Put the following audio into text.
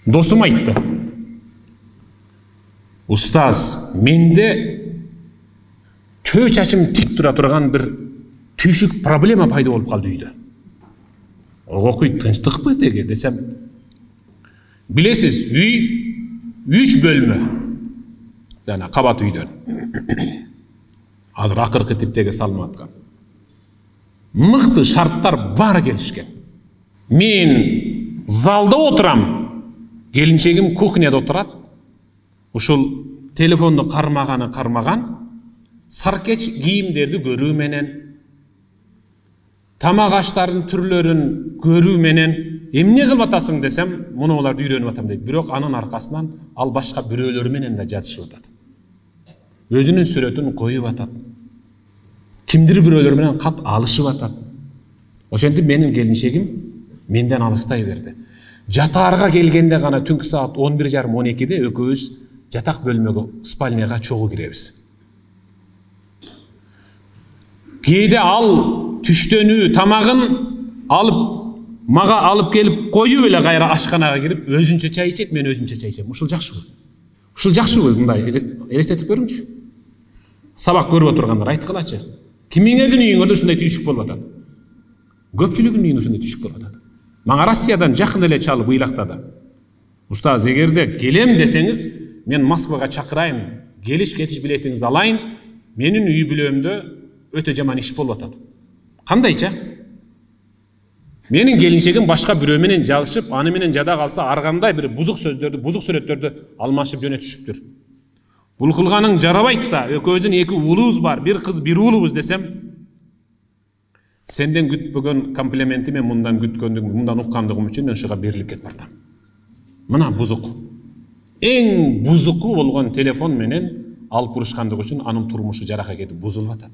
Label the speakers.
Speaker 1: Досым айтты. Устаз, менде тө чачым тик тура турган бир түйшүк проблема пайда болуп калды үйдө. Окуй тынчтыкпы деге десем, билесиз, үй 3 бөлмө. Жана кабат үйдөн. Азыр акыркы типтеги салынып аткан. Мыкты шарттар бар келишкен. Мен залда отурам, келинчегим кухняда отурат. Ушул телефонду кармаган, саркеч кийимдерди көрүү менен, тамак аштардын түрлөрүн көрүү менен эмне кылып атасың десем, муну оларды үйрөнүп атам дейт. Бирок анын аркасынан ал башка бирөөлөр менен да жазышып атат. Өзүнүн сүрөтүн коюп атат. Кимдир бирөөлөр менен кат алышып атат. Ошентип менин келинчегим менден алыстай берди. Жатаарга келгенде гана түнкү саат 11:30-12-де экөөбүз жатак бөлмөгө, спальняга чогуу киребиз. Кээде ал түштөнүү тамагын алып, мага алып келип коюп эле кайра ашканага кирип, өзүнчө чай ичет, мен өзүмчө чай ичем. Ушул жакшыбы? Ушул жакшыбы? Мындай элестетип көрүңүчү. Сабак көрүп отургандар айткылачы. Кимиңердин үйүңөрдө ушундай түйшүк болуп атат? Көпчүлүгүнүн үйүндө ушундай түйшүк болуп атат. Мага Россиядан жакын эле чалып ыйлактады. Устаз, эгерде келем десеңиз, мен Москвага чакырайын, келиш-кетиш билетиңизди алайын, менин үй бүлөмдө өтө жаман иш болуп атат. Кандайча? Менин келинчегим башка бирөө менен жалышып, аны менен жада калса, ар кандай бир бузук сөздөрдү, бузук сүрөттөрдү алмашып жөнөтүшүптүр. Бул кылганың жарабайт да, экөөбүздүн 2 уулубуз бар, 1 кыз, 1 уулубуз десем, сенден күтпөгөн комплименти мен мындан күткөндүгүм, мындан уккандыгым үчүн мен ушуга берилип кетип бартам. Мына бузук. Эң бузуку болгон телефон менен алып урушкандыгы үчүн анын турмушу жарака кетип бузулуп атат.